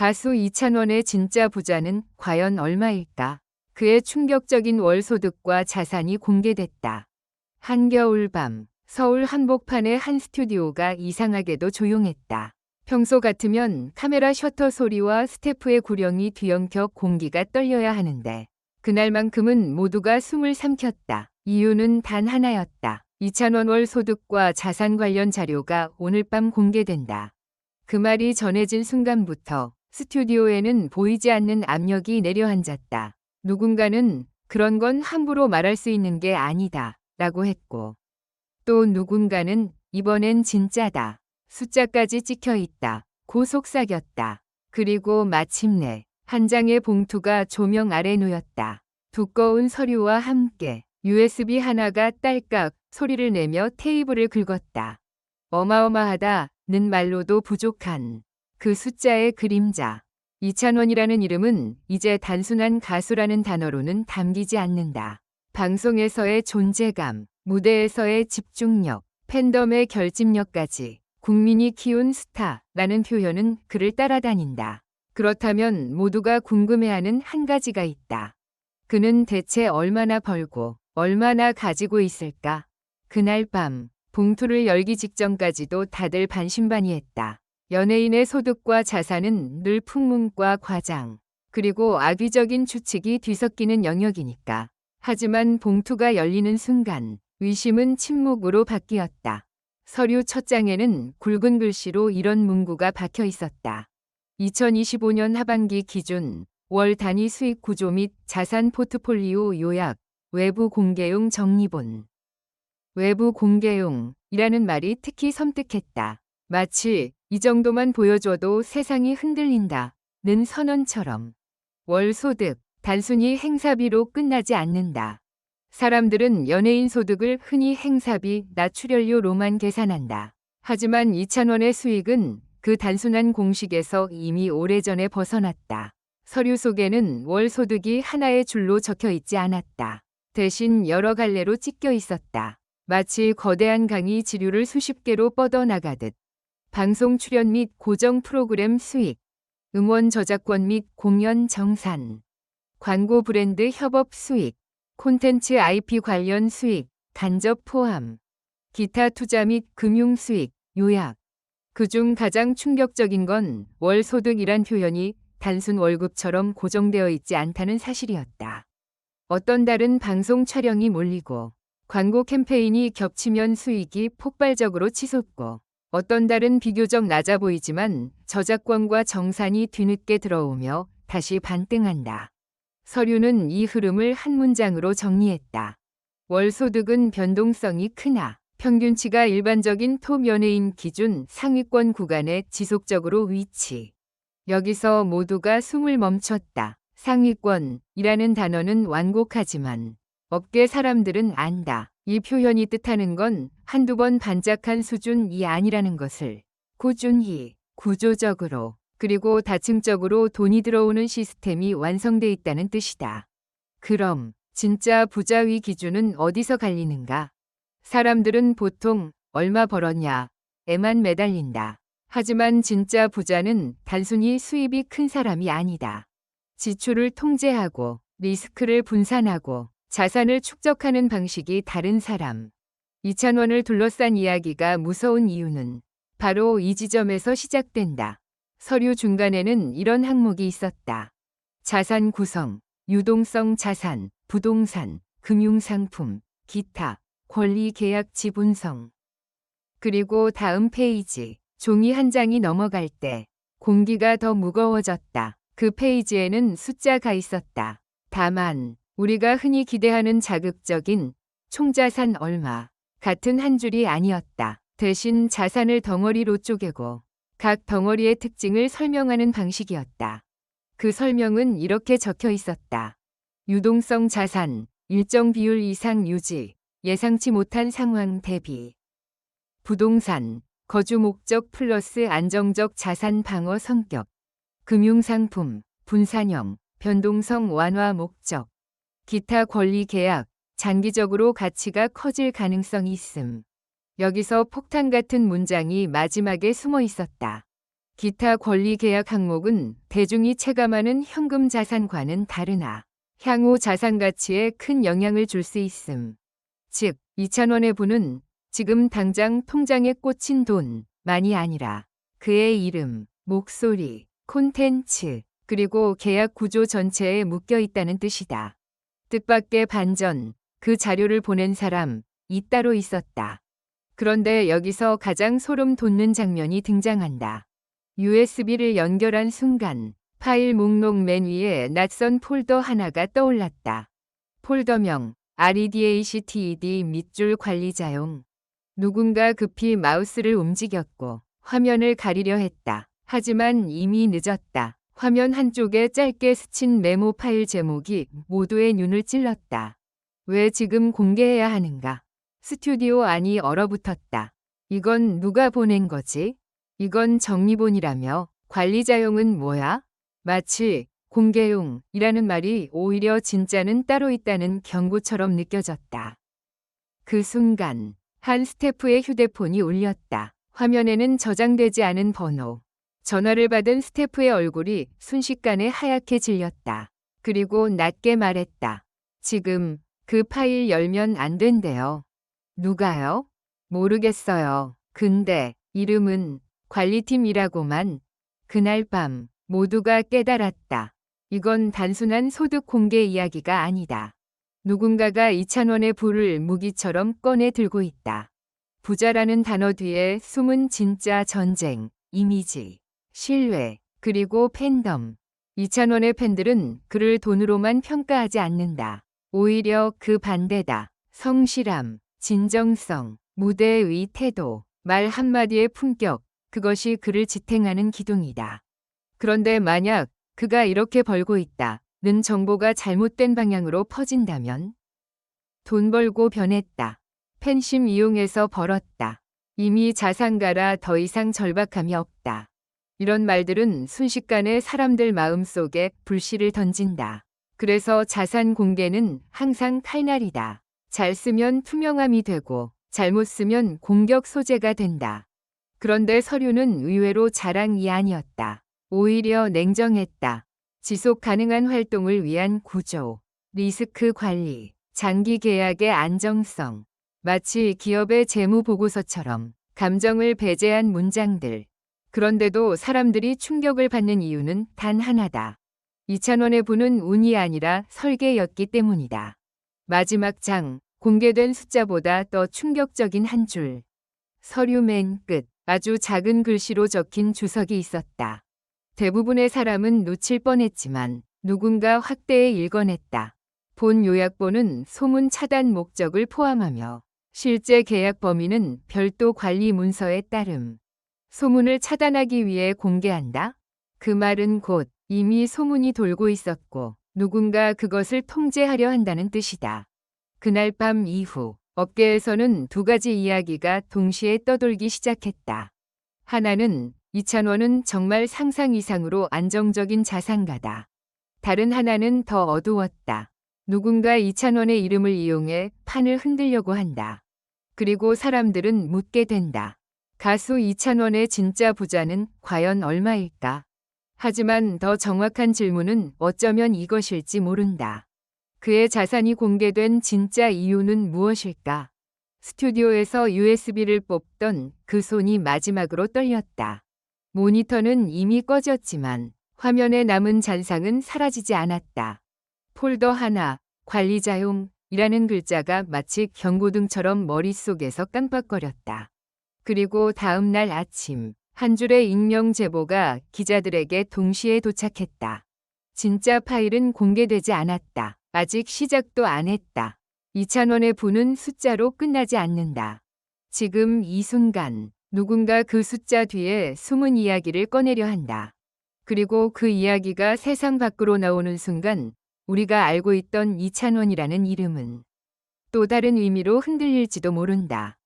가수 이찬원의 진짜 부자는 과연 얼마일까? 그의 충격적인 월소득과 자산이 공개됐다. 한겨울밤, 서울 한복판의 한 스튜디오가 이상하게도 조용했다. 평소 같으면 카메라 셔터 소리와 스태프의 구령이 뒤엉켜 공기가 떨려야 하는데 그날만큼은 모두가 숨을 삼켰다. 이유는 단 하나였다. 이찬원 월 소득과 자산 관련 자료가 오늘 밤 공개된다. 그 말이 전해진 순간부터 스튜디오에는 보이지 않는 압력이 내려앉았다. 누군가는 그런 건 함부로 말할 수 있는 게 아니다 라고 했고, 또 누군가는 이번엔 진짜다. 숫자까지 찍혀 있다. 고 속삭였다. 그리고 마침내 한 장의 봉투가 조명 아래 놓였다. 두꺼운 서류와 함께 USB 하나가 딸깍 소리를 내며 테이블을 긁었다. 어마어마하다는 말로도 부족한 그 숫자의 그림자. 이찬원이라는 이름은 이제 단순한 가수라는 단어로는 담기지 않는다. 방송에서의 존재감, 무대에서의 집중력, 팬덤의 결집력까지 국민이 키운 스타라는 표현은 그를 따라다닌다. 그렇다면 모두가 궁금해하는 한 가지가 있다. 그는 대체 얼마나 벌고 얼마나 가지고 있을까? 그날 밤 봉투를 열기 직전까지도 다들 반신반의했다. 연예인의 소득과 자산은 늘 풍문과 과장, 그리고 악의적인 추측이 뒤섞이는 영역이니까. 하지만 봉투가 열리는 순간 의심은 침묵으로 바뀌었다. 서류 첫 장에는 굵은 글씨로 이런 문구가 박혀 있었다. 2025년 하반기 기준 월 단위 수익 구조 및 자산 포트폴리오 요약, 외부 공개용 정리본. 외부 공개용이라는 말이 특히 섬뜩했다. 마치 이 정도만 보여줘도 세상이 흔들린다는 선언처럼. 월 소득, 단순히 행사비로 끝나지 않는다. 사람들은 연예인 소득을 흔히 행사비, 나출연료로만 계산한다. 하지만 이찬원의 수익은 그 단순한 공식에서 이미 오래전에 벗어났다. 서류 속에는 월 소득이 하나의 줄로 적혀 있지 않았다. 대신 여러 갈래로 찢겨 있었다. 마치 거대한 강이 지류를 수십 개로 뻗어나가듯. 방송 출연 및 고정 프로그램 수익, 음원 저작권 및 공연 정산, 광고 브랜드 협업 수익, 콘텐츠 IP 관련 수익, 간접 포함, 기타 투자 및 금융 수익, 요약. 그중 가장 충격적인 건 월 소득이란 표현이 단순 월급처럼 고정되어 있지 않다는 사실이었다. 어떤 달은 방송 촬영이 몰리고 광고 캠페인이 겹치면 수익이 폭발적으로 치솟고, 어떤 달은 비교적 낮아 보이지만 저작권과 정산이 뒤늦게 들어오며 다시 반등한다. 서류는 이 흐름을 한 문장으로 정리했다. 월 소득은 변동성이 크나 평균치가 일반적인 톱 연예인 기준 상위권 구간에 지속적으로 위치. 여기서 모두가 숨을 멈췄다. 상위권이라는 단어는 완곡하지만 업계 사람들은 안다. 이 표현이 뜻하는 건 한두 번 반짝한 수준이 아니라는 것을 꾸준히, 구조적으로, 그리고 다층적으로 돈이 들어오는 시스템이 완성돼 있다는 뜻이다. 그럼 진짜 부자위 기준은 어디서 갈리는가? 사람들은 보통 얼마 벌었냐에만 매달린다. 하지만 진짜 부자는 단순히 수입이 큰 사람이 아니다. 지출을 통제하고 리스크를 분산하고 자산을 축적하는 방식이 다른 사람. 이찬원을 둘러싼 이야기가 무서운 이유는 바로 이 지점에서 시작된다. 서류 중간에는 이런 항목이 있었다. 자산 구성, 유동성 자산, 부동산, 금융상품, 기타, 권리 계약 지분성. 그리고 다음 페이지, 종이 한 장이 넘어갈 때 공기가 더 무거워졌다. 그 페이지에는 숫자가 있었다. 다만 우리가 흔히 기대하는 자극적인 총자산 얼마 같은 한 줄이 아니었다. 대신 자산을 덩어리로 쪼개고 각 덩어리의 특징을 설명하는 방식이었다. 그 설명은 이렇게 적혀 있었다. 유동성 자산, 일정 비율 이상 유지, 예상치 못한 상황 대비. 부동산, 거주 목적 플러스 안정적 자산 방어 성격. 금융상품, 분산형, 변동성 완화 목적. 기타 권리 계약, 장기적으로 가치가 커질 가능성이 있음. 여기서 폭탄 같은 문장이 마지막에 숨어 있었다. 기타 권리 계약 항목은 대중이 체감하는 현금 자산과는 다르나 향후 자산 가치에 큰 영향을 줄 수 있음. 즉, 이찬원의 부는 지금 당장 통장에 꽂힌 돈만이 아니라 그의 이름, 목소리, 콘텐츠, 그리고 계약 구조 전체에 묶여 있다는 뜻이다. 뜻밖의 반전, 그 자료를 보낸 사람이 따로 있었다. 그런데 여기서 가장 소름 돋는 장면이 등장한다. USB를 연결한 순간 파일 목록 맨 위에 낯선 폴더 하나가 떠올랐다. 폴더명 REDACTED 밑줄 관리자용. 누군가 급히 마우스를 움직였고 화면을 가리려 했다. 하지만 이미 늦었다. 화면 한쪽에 짧게 스친 메모 파일 제목이 모두의 눈을 찔렀다. 왜 지금 공개해야 하는가? 스튜디오 안이 얼어붙었다. 이건 누가 보낸 거지? 이건 정리본이라며 관리자용은 뭐야? 마치 공개용이라는 말이 오히려 진짜는 따로 있다는 경고처럼 느껴졌다. 그 순간 한 스태프의 휴대폰이 울렸다. 화면에는 저장되지 않은 번호. 전화를 받은 스태프의 얼굴이 순식간에 하얗게 질렸다. 그리고 낮게 말했다. 지금 그 파일 열면 안 된대요. 누가요? 모르겠어요. 근데 이름은 관리팀이라고만. 그날 밤 모두가 깨달았다. 이건 단순한 소득 공개 이야기가 아니다. 누군가가 이찬원의 부를 무기처럼 꺼내 들고 있다. 부자라는 단어 뒤에 숨은 진짜 전쟁, 이미지, 신뢰, 그리고 팬덤. 이찬원의 팬들은 그를 돈으로만 평가하지 않는다. 오히려 그 반대다. 성실함, 진정성, 무대의 태도, 말 한마디의 품격, 그것이 그를 지탱하는 기둥이다. 그런데 만약 그가 이렇게 벌고 있다는 정보가 잘못된 방향으로 퍼진다면? 돈 벌고 변했다. 팬심 이용해서 벌었다. 이미 자산가라 더 이상 절박함이 없다. 이런 말들은 순식간에 사람들 마음속에 불씨를 던진다. 그래서 자산 공개는 항상 칼날이다. 잘 쓰면 투명함이 되고 잘못 쓰면 공격 소재가 된다. 그런데 서류는 의외로 자랑이 아니었다. 오히려 냉정했다. 지속 가능한 활동을 위한 구조, 리스크 관리, 장기 계약의 안정성, 마치 기업의 재무 보고서처럼 감정을 배제한 문장들. 그런데도 사람들이 충격을 받는 이유는 단 하나다. 이찬원의 부는 운이 아니라 설계였기 때문이다. 마지막 장, 공개된 숫자보다 더 충격적인 한 줄. 서류 맨 끝, 아주 작은 글씨로 적힌 주석이 있었다. 대부분의 사람은 놓칠 뻔했지만 누군가 확대해 읽어냈다. 본 요약본은 소문 차단 목적을 포함하며 실제 계약 범위는 별도 관리 문서에 따름. 소문을 차단하기 위해 공개한다? 그 말은 곧 이미 소문이 돌고 있었고 누군가 그것을 통제하려 한다는 뜻이다. 그날 밤 이후 업계에서는 두 가지 이야기가 동시에 떠돌기 시작했다. 하나는 이찬원은 정말 상상 이상으로 안정적인 자산가다. 다른 하나는 더 어두웠다. 누군가 이찬원의 이름을 이용해 판을 흔들려고 한다. 그리고 사람들은 묻게 된다. 가수 이찬원의 진짜 부자는 과연 얼마일까? 하지만 더 정확한 질문은 어쩌면 이것일지 모른다. 그의 자산이 공개된 진짜 이유는 무엇일까? 스튜디오에서 USB를 뽑던 그 손이 마지막으로 떨렸다. 모니터는 이미 꺼졌지만 화면에 남은 잔상은 사라지지 않았다. 폴더 하나, 관리자용이라는 글자가 마치 경고등처럼 머릿속에서 깜빡거렸다. 그리고 다음 날 아침, 한 줄의 익명 제보가 기자들에게 동시에 도착했다. 진짜 파일은 공개되지 않았다. 아직 시작도 안 했다. 이찬원의 부는 숫자로 끝나지 않는다. 지금 이 순간 누군가 그 숫자 뒤에 숨은 이야기를 꺼내려 한다. 그리고 그 이야기가 세상 밖으로 나오는 순간 우리가 알고 있던 이찬원이라는 이름은 또 다른 의미로 흔들릴지도 모른다.